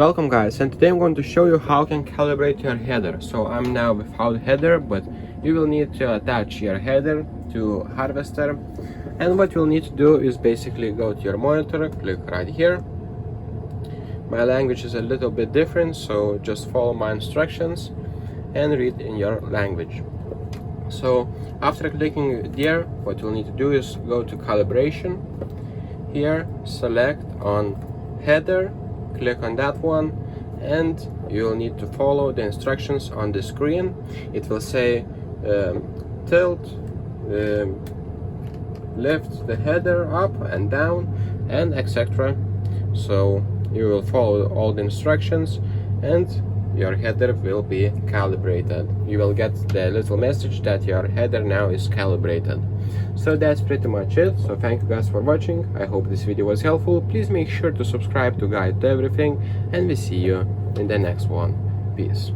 Welcome guys, and today I'm going to show you how you can calibrate your header. So I'm now without header, but you will need to attach your header to harvester, and what you'll need to do is basically go to your monitor, click right here. My language is a little bit different, so just follow my instructions and read in your language. So after clicking there, what you'll need to do is go to calibration. Here select on header, click on that one, and you'll need to follow the instructions on the screen. It will say tilt, lift the header up and down, and etc. So you will follow all the instructions and your header will be calibrated. You will get the little message that your header now is calibrated. So that's pretty much it. So thank you guys for watching. I hope this video was helpful. Please make sure to subscribe to guide to everything, and we see you in the next one. Peace.